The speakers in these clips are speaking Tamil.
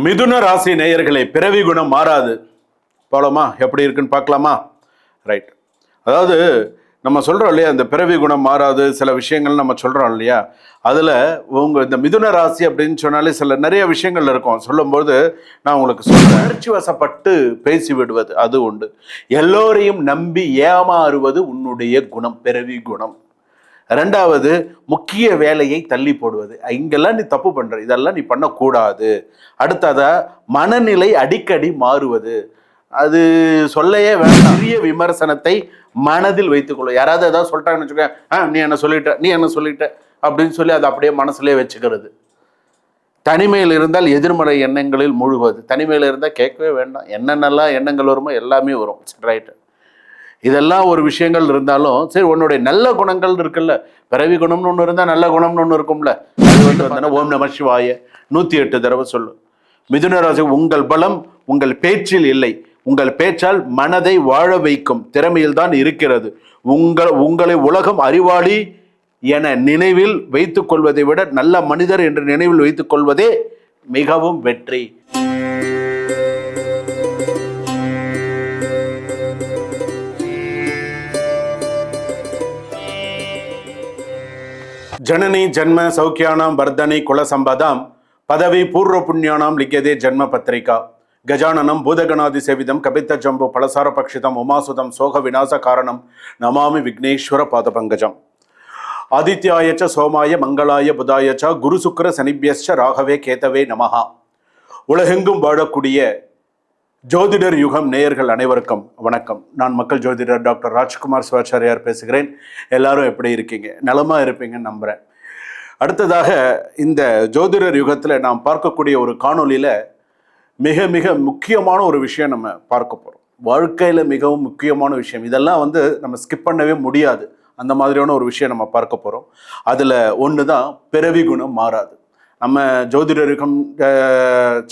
மிதுன ராசி நேயர்களே, பிறவி குணம் மாறாது. போலாமா? எப்படி இருக்குன்னு பார்க்கலாமா? ரைட். அதாவது நம்ம சொல்றோம் இல்லையா, இந்த பிறவி குணம் மாறாது சில விஷயங்கள் நம்ம சொல்றோம் இல்லையா, அதுல உங்க இந்த மிதுன ராசி அப்படின்னு சொன்னாலே சில நிறைய விஷயங்கள் இருக்கும். சொல்லும்போது நான் உங்களுக்கு சொல்றேன், உணர்ச்சி வசப்பட்டு பேசி விடுவது அது உண்டு. எல்லோரையும் நம்பி ஏமாறுவது உன்னுடைய குணம், பிறவி குணம். ரெண்டாவது, முக்கிய வேலையை தள்ளி போடுவது. இங்கெல்லாம் நீ தப்பு பண்ற, இதெல்லாம் நீ பண்ணக்கூடாது. அடுத்ததா, மனநிலை அடிக்கடி மாறுவது. அது சொல்லையே வேண்டாம். பெரிய விமர்சனத்தை மனதில் வைத்துக்கொள்ளும். யாராவது ஏதாவது சொல்லிட்டாங்கன்னு வச்சுக்கோங்க, நீ என்ன சொல்லிட்ட அப்படின்னு சொல்லி அதை அப்படியே மனசுலேயே வச்சுக்கிறது. தனிமையில் இருந்தால் எதிர்மறை எண்ணங்களில் மூழ்குவது. தனிமையில் இருந்தால் கேட்கவே வேண்டாம், என்னென்னலாம் எண்ணங்கள் வருமோ எல்லாமே வரும். ரைட்டு. இதெல்லாம் ஒரு விஷயங்கள் இருந்தாலும் சரி, உன்னுடைய நல்ல குணங்கள் இருக்குல்ல, பிறவி குணம்னு ஒன்று இருந்தால் நல்ல குணம்னு ஒன்று இருக்கும்ல, அது வந்து ஓம் நம சிவாய 108 தடவை சொல்லு. மிதுன ராசி, உங்கள் பலம் உங்கள் பேச்சில் இல்லை, உங்கள் பேச்சால் மனதை வாழ வைக்கும் திறமையில் தான் இருக்கிறது. உங்களை உலகம் அறிவாளி என நினைவில் வைத்துக் கொள்வதை விட நல்ல மனிதர் என்று நினைவில் வைத்துக் கொள்வதே மிகவும் வெற்றி. ஜனனி ஜன்ம சௌக்கியானாம் வர்தனி குல சம்பதாம் பதவி பூர்வ புண்ணியானாம் லிக்கியதே ஜன்ம பத்திரிகா கஜானனம் பூதகணாதி சேவிதம் கபித்த ஜம்பு பலசார பக்ஷிதம் உமாசுதம் சோக விநாச காரணம் நமாமி விக்னேஸ்வர பாத பங்கஜம். ஆதித்யாயச்ச சோமாய மங்களாய புதாயச்ச குரு சுக்கர சனிபியஸ்ச ராகவே கேதவே நமஹா. உலகெங்கும் வாழக்கூடிய ஜோதிடர் யுகம் நேயர்கள் அனைவருக்கும் வணக்கம். நான் மக்கள் ஜோதிடர் டாக்டர் ராஜ்குமார் சிவாச்சாரியார் பேசுகிறேன். எல்லாரும் எப்படி இருக்கீங்க? நலமா இருப்பீங்கன்னு நம்புறேன். அடுத்ததாக, இந்த ஜோதிடர் யுகத்தில் நாம் பார்க்கக்கூடிய ஒரு காணொலியில் மிக மிக முக்கியமான ஒரு விஷயம் நம்ம பார்க்க போகிறோம். வாழ்க்கையில் மிகவும் முக்கியமான விஷயம். இதெல்லாம் வந்து நம்ம ஸ்கிப் பண்ணவே முடியாது. அந்த மாதிரியான ஒரு விஷயம் நம்ம பார்க்க போகிறோம். அதில் ஒன்று தான் பிறவி குணம் மாறாது. நம்ம ஜோதிடர் யுகம்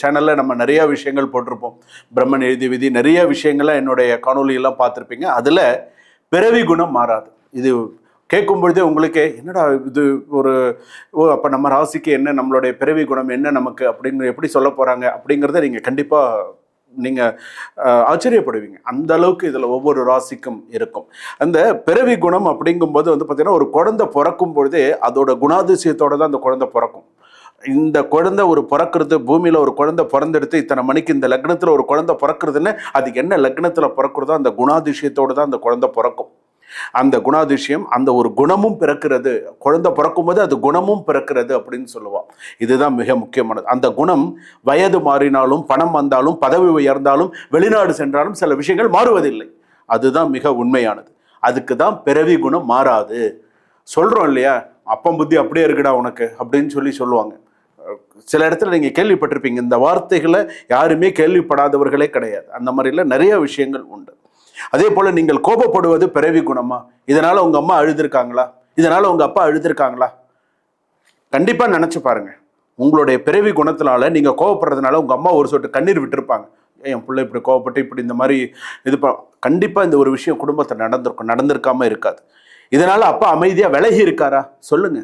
சேனலில் நம்ம நிறையா விஷயங்கள் போட்டிருப்போம். பிரம்மன் எழுதி விதி, நிறைய விஷயங்களை என்னுடைய காணொலியெல்லாம் பார்த்துருப்பீங்க. அதில் பிறவி குணம் மாறாது. இது கேட்கும் பொழுதே உங்களுக்கு என்னடா இது அப்போ நம்ம ராசிக்கு என்ன, நம்மளுடைய பிறவி குணம் என்ன நமக்கு அப்படின்னு எப்படி சொல்ல போகிறாங்க அப்படிங்கிறத நீங்கள் கண்டிப்பாக நீங்கள் ஆச்சரியப்படுவீங்க. அந்த அளவுக்கு இதில் ஒவ்வொரு ராசிக்கும் இருக்கும். அந்த பிறவி குணம் அப்படிங்கும்போது வந்து பார்த்திங்கன்னா, ஒரு குழந்தை பிறக்கும் பொழுதே அதோட குணாதிசயத்தோடு தான் அந்த குழந்தை பிறக்கும். இந்த குழந்தை ஒரு பிறக்கிறது, பூமியில் ஒரு குழந்தை பிறந்தெடுத்து இத்தனை மணிக்கு இந்த லக்னத்தில் ஒரு குழந்தை பிறக்கிறதுன்னு, அது என்ன லக்னத்தில் பிறக்கிறதோ அந்த குணாதிசயத்தோடு தான் அந்த குழந்தை பிறக்கும். அந்த குணாதிசயம், அந்த ஒரு குணமும் பிறக்கிறது. குழந்தை பிறக்கும் போது அது குணமும் பிறக்கிறது அப்படின்னு சொல்லுவான். இதுதான் மிக முக்கியமானது. அந்த குணம் வயது மாறினாலும், பணம் வந்தாலும், பதவி உயர்ந்தாலும், வெளிநாடு சென்றாலும் சில விஷயங்கள் மாறுவதில்லை. அதுதான் மிக உண்மையானது. அதுக்கு தான் பிறவி குணம் மாறாது. சொல்றோம் இல்லையா, அப்பம் புத்தி அப்படியே இருக்குடா உனக்கு அப்படின்னு சொல்லுவாங்க. சில இடத்துல நீங்கள் கேள்விப்பட்டிருப்பீங்க. இந்த வார்த்தைகளை யாருமே கேள்விப்படாதவர்களே கிடையாது. அந்த மாதிரிலாம் நிறைய விஷயங்கள் உண்டு. அதே போல் நீங்கள் கோபப்படுவது பிறவி குணமா? இதனால் உங்கள் அம்மா அழுதுருக்காங்களா? இதனால் உங்கள் அப்பா அழுதுருக்காங்களா? கண்டிப்பாக நினச்சி பாருங்க. உங்களுடைய பிறவி குணத்தினால நீங்கள் கோபப்படுறதுனால உங்கள் அம்மா ஒரு சொட்டு கண்ணீர் விட்டுருப்பாங்க. என் பிள்ளை இப்படி கோவப்பட்டு இப்படி இந்த மாதிரி கண்டிப்பாக இந்த ஒரு விஷயம் குடும்பத்தில் நடந்திருக்காமல் இருக்காது. இதனால் அப்பா அமைதியாக விலகி இருக்காரா? சொல்லுங்க.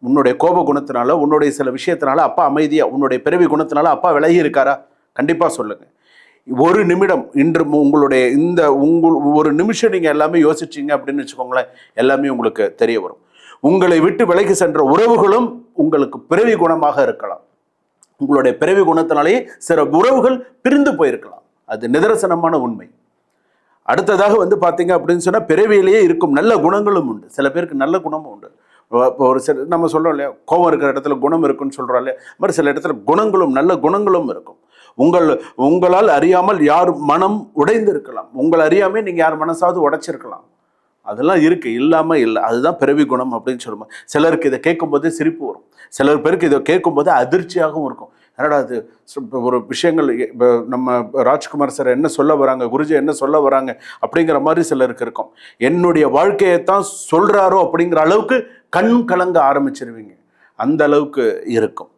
உன்னுடைய கோப குணத்தினால, உன்னுடைய சில விஷயத்தினால அப்பா அமைதியாக, உன்னுடைய பிறவி குணத்தினால அப்பா விலகி இருக்காரா? கண்டிப்பாக சொல்லுங்க. ஒரு நிமிடம், இன்று உங்களுடைய ஒரு நிமிஷம் நீங்கள் எல்லாமே யோசிச்சிங்க அப்படின்னு வச்சுக்கோங்களேன், எல்லாமே உங்களுக்கு தெரிய வரும். உங்களை விட்டு விலகி சென்ற உறவுகளும் உங்களுக்கு பிறவி குணமாக இருக்கலாம். உங்களுடைய பிறவி குணத்தினாலேயே சில உறவுகள் பிரிந்து போயிருக்கலாம். அது நிதர்சனமான உண்மை. அடுத்ததாக வந்து பார்த்தீங்க அப்படின்னு சொன்னால், பிறவியிலேயே இருக்கும் நல்ல குணங்களும் உண்டு. சில பேருக்கு நல்ல குணமும் உண்டு. ஒரு சில நம்ம சொல்கிறோம் இல்லையா, கோபம் இருக்கிற இடத்துல குணம் இருக்குன்னு சொல்கிறோம் இல்லையா, அது மாதிரி சில இடத்துல குணங்களும் நல்ல குணங்களும் இருக்கும். உங்களால் அறியாமல் யார் மனம் உடைந்து இருக்கலாம். உங்களை அறியாமல் நீங்கள் யார் மனசாவது உடைச்சிருக்கலாம். அதெல்லாம் இருக்குது, இல்லாமல் இல்லை. அதுதான் பிறவி குணம் அப்படின்னு சொல்லுவோம். சிலருக்கு இதை கேட்கும்போது சிரிப்பு வரும். சிலர் பேருக்கு இதை கேட்கும்போது அதிர்ச்சியாகவும் இருக்கும். என்னடா அது ஒரு விஷயங்கள் நம்ம ராஜ்குமார் சார் என்ன சொல்ல வராங்க, குருஜி என்ன சொல்ல வராங்க அப்படிங்கிற மாதிரி சிலருக்கு இருக்கும். என்னுடைய வாழ்க்கையை தான் சொல்கிறாரோ அப்படிங்கிற அளவுக்கு கண் கலங்க ஆரம்பிச்சிருவீங்க. அந்த அளவுக்கு இருக்கும்.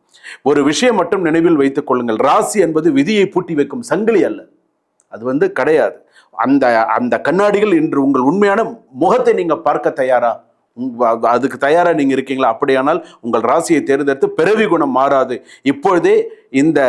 ஒரு விஷயம் மட்டும் நினைவில் வைத்துக் கொள்ளுங்கள். ராசி என்பது விதியை பூட்டி வைக்கும் சங்கிலி அல்ல. அது வந்து கிடையாது. அந்த கண்ணாடிகள் இன்று உங்கள் உண்மையான முகத்தை நீங்க பார்க்க தயாரா? அதுக்கு தயாராக நீங்கள் இருக்கீங்களா? அப்படியானால் உங்கள் ராசியை தேர்ந்தெடுத்து பிறவி குணம் மாறாது. இப்பொழுதே இந்த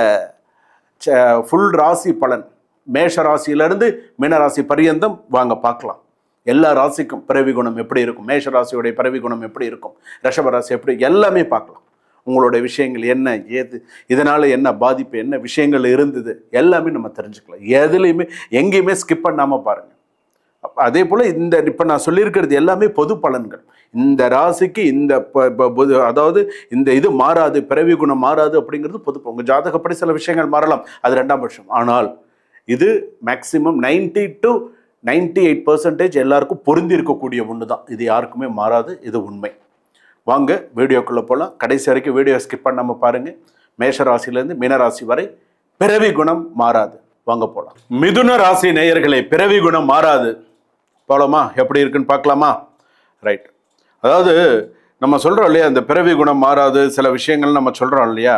ஃபுல் ராசி பலன் மேஷ ராசியிலிருந்து மீனராசி பரியந்தம் வாங்க பார்க்கலாம். எல்லா ராசிக்கும் பிறவி குணம் எப்படி இருக்கும், மேஷ ராசியுடைய பிறவி குணம் எப்படி இருக்கும், ரிஷப ராசி எப்படி, எல்லாமே பார்க்கலாம். உங்களுடைய விஷயங்கள் என்ன, ஏது, இதனால் என்ன பாதிப்பு, என்ன விஷயங்கள் இருந்தது, எல்லாமே நம்ம தெரிஞ்சுக்கலாம். எதுலேயுமே எங்கேயுமே ஸ்கிப் பண்ணாமல் பாருங்கள். அதே போல் இந்த இப்போ நான் சொல்லியிருக்கிறது எல்லாமே பொது பலன்கள். இந்த ராசிக்கு இந்த அதாவது இந்த இது மாறாது, பிறவி குணம் மாறாது அப்படிங்கிறது பொது. உங்கள் ஜாதகப்படி சில விஷயங்கள் மாறலாம், அது 2ஆம் பட்சம். ஆனால் இது மேக்சிமம் 90 to 98% எல்லாருக்கும் பொருந்தி இருக்கக்கூடிய ஒன்று தான். இது யாருக்குமே மாறாது, இது உண்மை. வாங்க வீடியோக்குள்ளே போகலாம். கடைசி வரைக்கும் வீடியோ ஸ்கிப் பண்ணாமல் பாருங்கள். மேஷ ராசியிலேருந்து மீனராசி வரை பிறவி குணம் மாறாது. வாங்க போகலாம். மிதுன ராசி நேயர்களே, பிறவி குணம் மாறாது. போகலாமா? எப்படி இருக்குன்னு பார்க்கலாமா? ரைட். அதாவது நம்ம சொல்கிறோம் இல்லையா, இந்த பிறவி குணம் மாறாது, சில விஷயங்கள் நம்ம சொல்கிறோம் இல்லையா,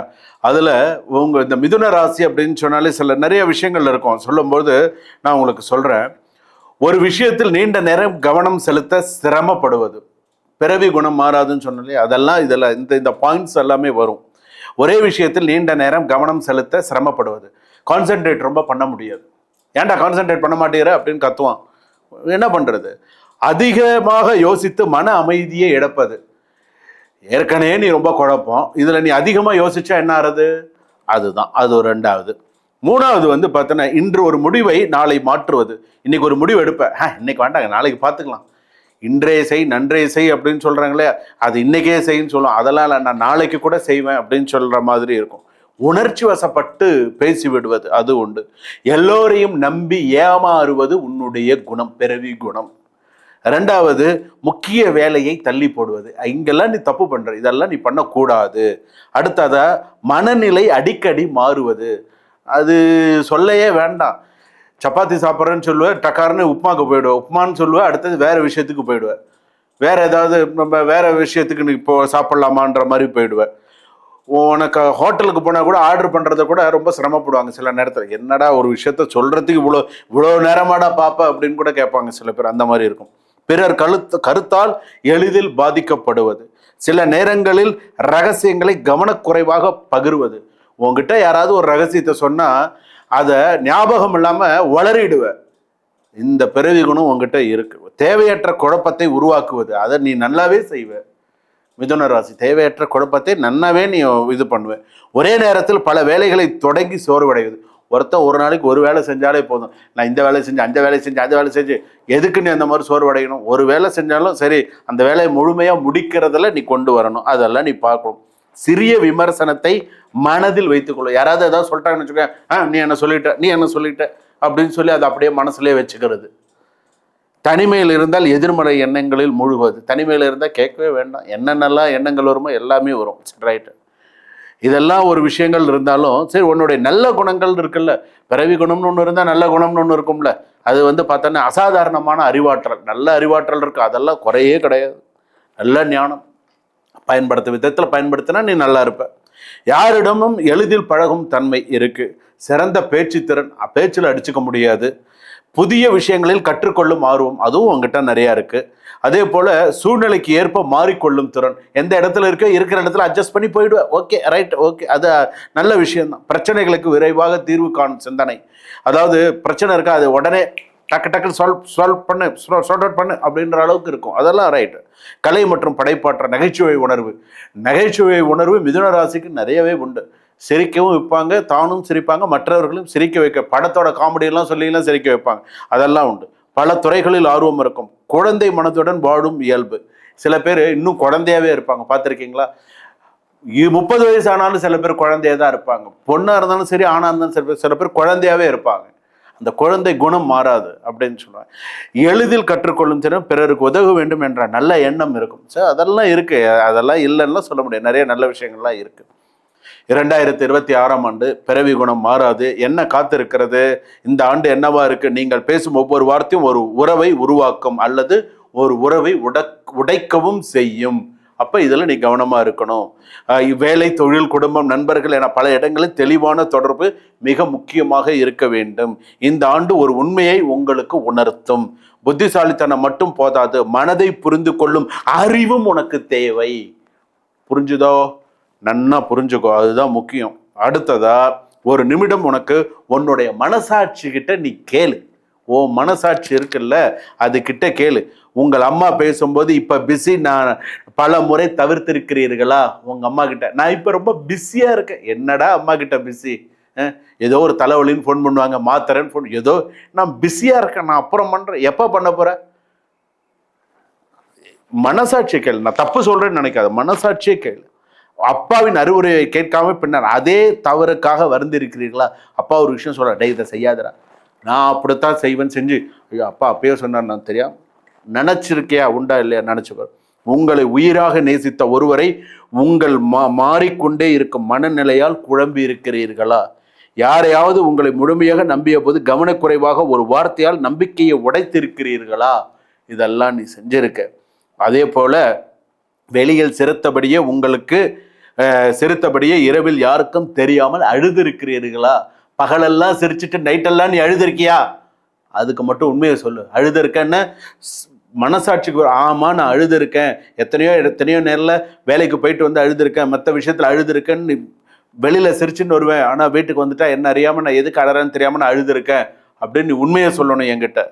அதில் உங்கள் இந்த மிதுன ராசி அப்படின்னு சொன்னாலே சில நிறைய விஷயங்கள் இருக்கும். சொல்லும்போது நான் உங்களுக்கு சொல்கிறேன், ஒரு விஷயத்தில் நீண்ட நேரம் கவனம் செலுத்த சிரமப்படுவது பிறவி குணம் மாறாதுன்னு சொன்னாலே அதெல்லாம் இதில் இந்த பாயிண்ட்ஸ் எல்லாமே வரும். ஒரே விஷயத்தில் நீண்ட நேரம் கவனம் செலுத்த சிரமப்படுவது, கான்சென்ட்ரேட் ரொம்ப பண்ண முடியாது. ஏன்டா கான்சென்ட்ரேட் பண்ண மாட்டேங்கிற அப்படின்னு கத்துவான். என்ன பண்ணுறது? அதிகமாக யோசித்து மன அமைதியை இழப்பது. ஏற்கனவே நீ ரொம்ப குழப்பம், இதில் நீ அதிகமாக யோசிச்சா என்ன ஆறுது? அதுதான் அது ஒரு 2வது. 3வது பார்த்தோன்னா, இன்று ஒரு முடிவை நாளை மாற்றுவது. இன்னைக்கு ஒரு முடிவு எடுப்பேன், இன்னைக்கு வேண்டாங்க நாளைக்கு பார்த்துக்கலாம், இன்றைய செய் நன்றைய செய் அப்படின்னு சொல்கிறாங்களே, அது இன்னைக்கே செய்ன்னு சொல்லுவோம். அதெல்லாம் நான் நாளைக்கு கூட செய்வேன் அப்படின்னு சொல்கிற மாதிரி இருக்கும். உணர்ச்சி வசப்பட்டு பேசி விடுவது, அது உண்டு. எல்லோரையும் நம்பி ஏமாறுவது உன்னுடைய குணம், பிறவி குணம். 2வது, முக்கிய வேலையை தள்ளி போடுவது. இங்கெல்லாம் நீ தப்பு பண்ற, இதெல்லாம் நீ பண்ணக்கூடாது. அடுத்ததா, மனநிலை அடிக்கடி மாறுவது. அது சொல்லையே வேண்டாம். சப்பாத்தி சாப்பிட்றேன்னு சொல்லுவேன், டக்காருன்னு உப்புமாக்கு போயிடுவேன். உப்புமான்னு சொல்லுவேன், அடுத்தது வேற விஷயத்துக்கு போயிடுவேன். வேற ஏதாவது நம்ம வேற விஷயத்துக்கு நீ இப்போ சாப்பிட்லாமான்ற மாதிரி போயிடுவேன். உனக்கு ஹோட்டலுக்கு போனால் கூட ஆர்டர் பண்ணுறத கூட ரொம்ப சிரமப்படுவாங்க சில நேரத்தில். என்னடா ஒரு விஷயத்த சொல்கிறதுக்கு இவ்வளோ நேரமாடா பாப்பா அப்படின்னு கூட கேட்பாங்க சில பேர். அந்த மாதிரி இருக்கும். பிறர் கருத்தால் எளிதில் பாதிக்கப்படுவது. சில நேரங்களில் ரகசியங்களை கவனக்குறைவாக பகிர்வது. உங்ககிட்ட யாராவது ஒரு ரகசியத்தை சொன்னால் அதை ஞாபகம் இல்லாமல் வளரிடுவேன். இந்த பிறவி குணம் உங்ககிட்ட இருக்கு. தேவையற்ற குழப்பத்தை உருவாக்குவது, அதை நீ நல்லாவே செய்வ. மிதுன ராசி, தேவையற்ற குழப்பத்தை நன்னாவே நீ இது பண்ணுவேன். ஒரே நேரத்தில் பல வேலைகளை தொடங்கி சோர்வடைவது. ஒருத்தன் ஒரு நாளைக்கு ஒரு வேலை செஞ்சாலே போதும், நான் இந்த வேலை செஞ்சு அந்த வேலை செஞ்சு அந்த வேலை செஞ்சு எதுக்கு நீ அந்த மாதிரி சோர்வடையணும்? ஒரு வேலை செஞ்சாலும் சரி, அந்த வேலையை முழுமையாக முடிக்கிறதுல நீ கொண்டு வரணும். அதெல்லாம் நீ பார்க்கணும். சிறிய விமர்சனத்தை மனதில் வைத்துக்கொள்ளும். யாராவது ஏதாவது சொல்லிட்டாங்கன்னு வச்சுக்கோங்க, நீ என்ன சொல்லிட்ட அப்படின்னு சொல்லி அதை அப்படியே மனசுலேயே வச்சுக்கிறது. தனிமையில் இருந்தால் எதிர்மறை எண்ணங்களில் மூழ்குவது. தனிமையில் இருந்தால் கேட்கவே வேண்டாம், என்னென்னலாம் எண்ணங்கள் வருமோ எல்லாமே வரும். ரைட்டு. இதெல்லாம் ஒரு விஷயங்கள் இருந்தாலும் சரி, உன்னுடைய நல்ல குணங்கள் இருக்குல்ல, பிறவி குணம்னு ஒன்று இருந்தால் நல்ல குணம்னு ஒன்று இருக்கும்ல, அது பார்த்தோன்னா அசாதாரணமான அறிவாற்றல், நல்ல அறிவாற்றல் இருக்குது. அதெல்லாம் குறையே கிடையாது. நல்ல ஞானம் பயன்படுத்த விதத்தில் பயன்படுத்தினா நீ நல்லா இருப்ப. யாரிடமும் எளிதில் பழகும் தன்மை இருக்கு. சிறந்த பேச்சு திறன், பேச்சில் அடிச்சுக்க முடியாது. புதிய விஷயங்களில் கற்றுக்கொள்ளும் ஆர்வம், அதுவும் உங்ககிட்ட நிறையா இருக்குது. அதே போல் சூழ்நிலைக்கு ஏற்ப மாறிக்கொள்ளும் திறன். எந்த இடத்துல இருக்கிற இடத்துல அட்ஜஸ்ட் பண்ணி போயிடுவேன். ஓகே, ரைட், ஓகே, அது நல்ல விஷயம்தான். பிரச்சனைகளுக்கு விரைவாக தீர்வு காணும் சிந்தனை. அதாவது பிரச்சனை இருக்கா, அது உடனே டக்கு சால்வ் பண்ணு, சார்ட் அவுட் பண்ணு அப்படின்ற அளவுக்கு இருக்கும். அதெல்லாம் ரைட்டு. கலை மற்றும் படைப்பாற்ற, நகைச்சுவை உணர்வு மிதுன ராசிக்கு நிறையவே உண்டு. சிரிக்கவும் வைப்பாங்க, தானும் சிரிப்பாங்க, மற்றவர்களும் சிரிக்க வைக்க, படத்தோட காமெடியெல்லாம் சொல்லிலாம் சிரிக்க வைப்பாங்க. அதெல்லாம் உண்டு. பல துறைகளில் ஆர்வம் இருக்கும். குழந்தை மனதுடன் வாழும் இயல்பு. சில பேர் இன்னும் குழந்தையாவே இருப்பாங்க, பார்த்துருக்கீங்களா? 30 வயசு ஆனாலும் சில பேர் குழந்தையா தான் இருப்பாங்க. பொண்ணாக இருந்தாலும் சரி, ஆணாக இருந்தாலும் சில பேர் குழந்தையாவே இருப்பாங்க. அந்த குழந்தை குணம் மாறாது அப்படின்னு சொல்லுவாங்க. எளிதில் கற்றுக்கொள்ளும் திறன், பிறருக்கு உதவ வேண்டும் என்ற நல்ல எண்ணம் இருக்கும். சார் அதெல்லாம் இருக்கு, அதெல்லாம் இல்லைன்னா சொல்ல முடியாது. நிறைய நல்ல விஷயங்கள்லாம் இருக்கு. 2026ஆம் ஆண்டு பிறவி குணம் மாறாது. என்ன காத்திருக்கிறது? இந்த ஆண்டு என்னவா இருக்கு? நீங்கள் பேசும் ஒவ்வொரு வார்த்தையும் ஒரு உறவை உருவாக்கும் அல்லது ஒரு உறவை உடைக்கவும் செய்யும் அப்போ இதில் நீ கவனமாக இருக்கணும். வேலை, தொழில், குடும்பம், நண்பர்கள் என பல இடங்களில் தெளிவான தொடர்பு மிக முக்கியமாக இருக்க வேண்டும். இந்த ஆண்டு ஒரு உண்மையை உங்களுக்கு உணர்த்தும். புத்திசாலித்தனம் மட்டும் போதாது, மனதை புரிந்து கொள்ளும் அறிவும் உனக்கு தேவை. புரிஞ்சுதோ? நன்னா புரிஞ்சுக்கோ, அதுதான் முக்கியம். அடுத்ததா ஒரு நிமிடம் உனக்கு உன்னுடைய மனசாட்சி கிட்ட நீ கேளு. ஓ மனசாட்சி இருக்குல்ல, அது கிட்ட கேளு. உங்கள் அம்மா பேசும்போது இப்ப பிஸி நான் பல முறை தவிர்த்திருக்கிறீர்களா? உங்க அம்மா கிட்ட நான் இப்ப ரொம்ப பிஸியா இருக்கேன். என்னடா அம்மா கிட்ட பிஸி? ஏதோ ஒரு தலைவலின்னு ஃபோன் பண்ணுவாங்க, மாத்திரன்னு ஃபோன், ஏதோ நான் பிஸியா இருக்கேன், நான் அப்புறம் பண்றேன். எப்ப பண்ண போற? மனசாட்சியை கேளு. நான் தப்பு சொல்றேன்னு நினைக்காத, மனசாட்சியே கேளு. அப்பாவின் அறிவுரையை கேட்காம பின்னர் அதே தவறுக்காக வருந்திருக்கிறீர்களா? அப்பா ஒரு விஷயம் சொல்ற, டே இதை செய்யாதரா, நான் அப்படித்தான் செய்வேன், செஞ்சு ஐயோ அப்பா அப்பயே சொன்னார், நான் தெரியாம நினைச்சிருக்கியா? உண்டா இல்லையா? நினைச்சுக்கோ. உங்களை உயிராக நேசித்த ஒருவரை உங்கள் மாறிக்கொண்டே இருக்கும் மனநிலையால் குழம்பி இருக்கிறீர்களா? யாரையாவது உங்களை முழுமையாக நம்பிய போது கவனக்குறைவாக ஒரு வார்த்தையால் நம்பிக்கையை உடைத்திருக்கிறீர்களா? இதெல்லாம் நீ செஞ்சிருக்க. அதே போல வெளியில் சிரித்தபடியே உங்களுக்கு சிரித்தபடியே இரவில் யாருக்கும் தெரியாமல் அழுதிருக்கிறீர்களா? பகலெல்லாம் சிரிச்சுட்டு நைட்டெல்லாம் நீ அழுதிருக்கியா? அதுக்கு மட்டும் உண்மையை சொல்லு. அழுதுருக்கேன்னு மனசாட்சிக்கு ஆமா நான் அழுதுருக்கேன், எத்தனையோ நேரில் வேலைக்கு போயிட்டு வந்து அழுதுருக்கேன், மற்ற விஷயத்தில் அழுதுருக்கேன்னு வெளியில சிரிச்சுன்னு வருவேன், ஆனால் வீட்டுக்கு வந்துட்டா என்ன அறியாமல் நான் எதுக்கு அழறேன்னு தெரியாமல் நான் அழுதுருக்கேன் அப்படின்னு நீ உண்மையை சொல்லணும். என்கிட்ட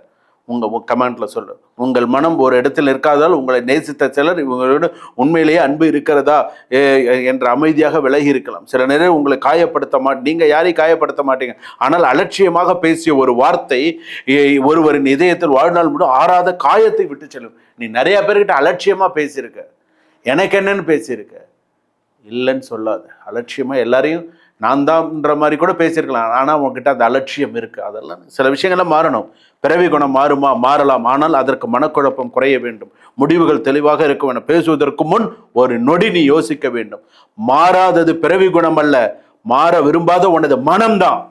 உங்கள் கமெண்ட்ல சொல்லு. உங்கள் மனம் ஒரு இடத்தில் இருக்காதால் உங்களை நேசித்த சிலர் இவங்களோட உண்மையிலேயே அன்பு இருக்கிறதா என்ற அமைதியாக விலகி இருக்கலாம். சில நேரம் உங்களை காயப்படுத்த நீங்கள் யாரையும் காயப்படுத்த மாட்டீங்க, ஆனால் அலட்சியமாக பேசிய ஒரு வார்த்தை ஒருவரின் இதயத்தில் வாழ்நாள் முழு ஆறாத காயத்தை விட்டு செல்லும். நீ நிறைய பேர்கிட்ட அலட்சியமாக பேசியிருக்க, எனக்கு என்னன்னு பேசியிருக்க, இல்லைன்னு சொல்லாது. அலட்சியமாக எல்லாரையும் நான் தான்ன்ற மாதிரி கூட பேசியிருக்கலாம், ஆனால் உங்ககிட்ட அந்த அலட்சியம் இருக்குது. அதெல்லாம் சில விஷயங்கள்லாம் மாறணும். பிறவி குணம் மாறுமா? மாறலாம், ஆனால் அதற்கு மனக்குழப்பம் குறைய வேண்டும், முடிவுகள் தெளிவாக இருக்க வேண்டும். பேசுவதற்கு முன் ஒரு நொடி நீ யோசிக்க வேண்டும். மாறாதது பிறவி குணம் அல்ல, மாற விரும்பாத உனது மனம்தான்.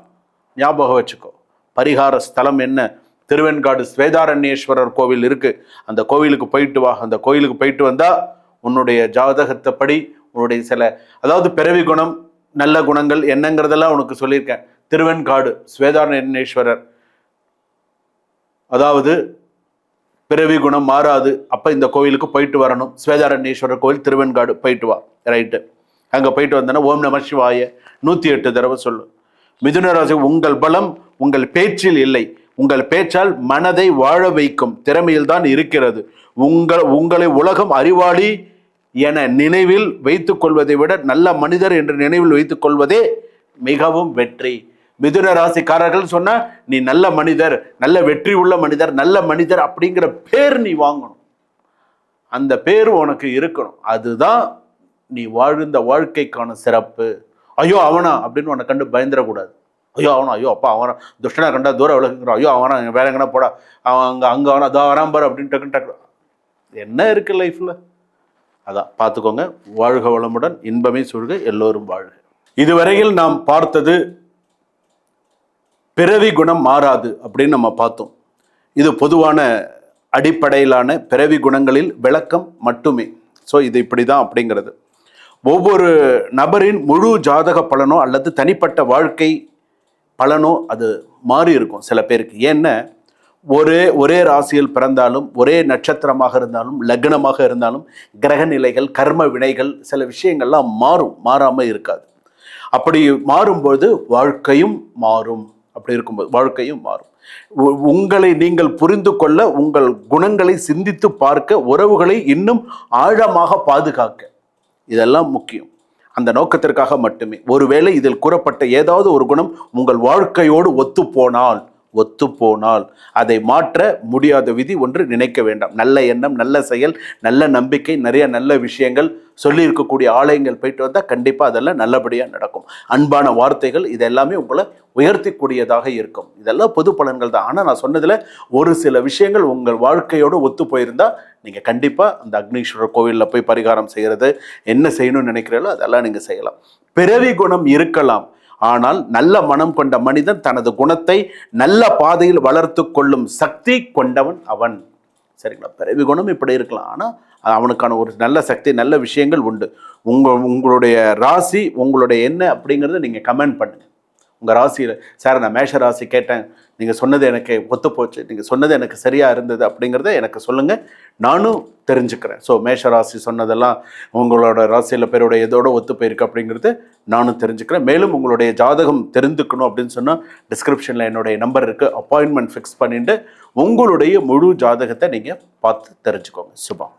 ஞாபகம் வச்சுக்கோ. பரிகார ஸ்தலம் என்ன? திருவெண்காடு ஸ்வேதாரண்யேஸ்வரர் கோவில் இருக்கு. அந்த கோவிலுக்கு போயிட்டு வா. அந்த கோவிலுக்கு போயிட்டு வந்தா உன்னுடைய ஜாதகத்தைப்படி உன்னுடைய சில, அதாவது பிறவி குணம், நல்ல குணங்கள் என்னங்கிறதெல்லாம் உனக்கு சொல்லியிருக்கேன். திருவெண்காடு ஸ்வேதாரண்யேஸ்வரர், அதாவது பிறவி குணம் மாறாது. அப்ப இந்த கோவிலுக்கு போயிட்டு வரணும். ஸ்வேதாரண்யேஸ்வரர் கோவில் திருவெண்காடு போயிட்டு வா. ரைட்டு. அங்க போயிட்டு வந்தனா ஓம் நம சிவாய 108 தடவை சொல்லு. மிதுன ராசி, உங்கள் பலம் உங்கள் பேச்சில் இல்லை, உங்கள் பேச்சால் மனதை வாழ வைக்கும் திறமையில் தான் இருக்கிறது. உங்களை உலகம் அறிவாளி என நினைவில் வைத்துக் கொள்வதை விட நல்ல மனிதர் என்று நினைவில் வைத்துக் கொள்வதே மிகவும் வெற்றி. மிதுன ராசிக்காரர்கள் சொன்னா நீ நல்ல மனிதர், நல்ல வெற்றி உள்ள மனிதர், நல்ல மனிதர் அப்படிங்கிற பேர் நீ வாங்கணும். அந்த பேர் உனக்கு இருக்கணும். அதுதான் நீ வாழ்ந்த வாழ்க்கைக்கான சிறப்பு. ஐயோ அவனா அப்படின்னு உன்னை கண்டு பயந்துடக்கூடாது. ஐயோ அவனா, ஐயோ அப்பா அவனா துஷ்டனா கண்டா தூரம் விலகுங்கிறான், ஐயோ அவனா வேற எங்கன்னா போடா, அவன் அங்கே அவனா அதோ வரான் பாரு அப்படின்னு டக்கு என்ன இருக்கு லைஃப்ல? அதான் பார்த்துக்கோங்க. வாழ்க வளமுடன், இன்பமே சூழ்க, எல்லோரும் வாழ்க. இதுவரையில் நாம் பார்த்தது பிறவி குணம் மாறாது அப்படின்னு நம்ம பார்த்தோம். இது பொதுவான அடிப்படையிலான பிறவி குணங்களில் விளக்கம் மட்டுமே. ஸோ இது இப்படிதான் அப்படிங்கிறது. ஒவ்வொரு நபரின் முழு ஜாதக பலனோ அல்லது தனிப்பட்ட வாழ்க்கை பலனோ அது மாறி இருக்கும் சில பேருக்கு. ஏன்னா ஒரே ராசியில் பிறந்தாலும், ஒரே நட்சத்திரமாக இருந்தாலும், லக்னமாக இருந்தாலும், கிரக நிலைகள், கர்ம வினைகள், சில விஷயங்கள்லாம் மாறும், மாறாமல் இருக்காது. அப்படி மாறும்போது வாழ்க்கையும் மாறும். அப்படி இருக்கும்போது வாழ்க்கையும் மாறும். உங்களை நீங்கள் புரிந்து கொள்ள, உங்கள் குணங்களை சிந்தித்து பார்க்க, உறவுகளை இன்னும் ஆழமாக பாதுகாக்க, இதெல்லாம் முக்கியம். அந்த நோக்கத்திற்காக மட்டுமே. ஒருவேளை இதில் கூறப்பட்ட ஏதாவது ஒரு குணம் உங்கள் வாழ்க்கையோடு ஒத்துப்போனால் அதை மாற்ற முடியாத விதி ஒன்று நினைக்க வேண்டாம். நல்ல எண்ணம், நல்ல செயல், நல்ல நம்பிக்கை, நிறைய நல்ல விஷயங்கள் சொல்லி இருக்கக்கூடிய ஆலயங்கள் போயிட்டு வந்தால் கண்டிப்பாக அதெல்லாம் நல்லபடியாக நடக்கும். அன்பான வார்த்தைகள், இதெல்லாமே உங்களை உயர்த்திக்கூடியதாக இருக்கும். இதெல்லாம் பொது பலன்கள் தான். ஆனால் நான் சொன்னதில் ஒரு சில விஷயங்கள் உங்கள் வாழ்க்கையோடு ஒத்து போயிருந்தால் நீங்கள் கண்டிப்பாக அந்த அக்னீஸ்வரர் கோவிலில் போய் பரிகாரம் செய்கிறது, என்ன செய்யணும்னு நினைக்கிறீங்களோ அதெல்லாம் நீங்கள் செய்யலாம். பிறவி குணம் இருக்கலாம், ஆனால் நல்ல மனம் கொண்ட மனிதன் தனது குணத்தை நல்ல பாதையில் வளர்த்து கொள்ளும் சக்தி கொண்டவன் அவன். சரிங்களா. பிறவி குணம் இப்படி இருக்கலாம், ஆனால் அவனுக்கான ஒரு நல்ல சக்தி, நல்ல விஷயங்கள் உண்டு. உங்களுடைய ராசி, உங்களுடைய என்ன அப்படிங்கிறத நீங்கள் கமெண்ட் பண்ணுங்கள். உங்கள் ராசியில், சார் நான் மேஷ ராசி கேட்டேன், நீங்கள் சொன்னது எனக்கு ஒத்து போச்சு, நீங்கள் சொன்னது எனக்கு சரியாக இருந்தது அப்படிங்கிறத எனக்கு சொல்லுங்கள், நானும் தெரிஞ்சுக்கிறேன். ஸோ மேஷ ராசி சொன்னதெல்லாம் உங்களோட ராசியில் பேருடைய இதோட ஒத்து போயிருக்கு அப்படிங்கிறது நானும் தெரிஞ்சுக்கிறேன். மேலும் உங்களுடைய ஜாதகம் தெரிந்துக்கணும் அப்படின்னு சொன்னால் டிஸ்கிரிப்ஷனில் என்னுடைய நம்பர் இருக்குது, அப்பாயின்மெண்ட் ஃபிக்ஸ் பண்ணிவிட்டு உங்களுடைய முழு ஜாதகத்தை நீங்கள் பார்த்து தெரிஞ்சுக்கோங்க. சுபம்.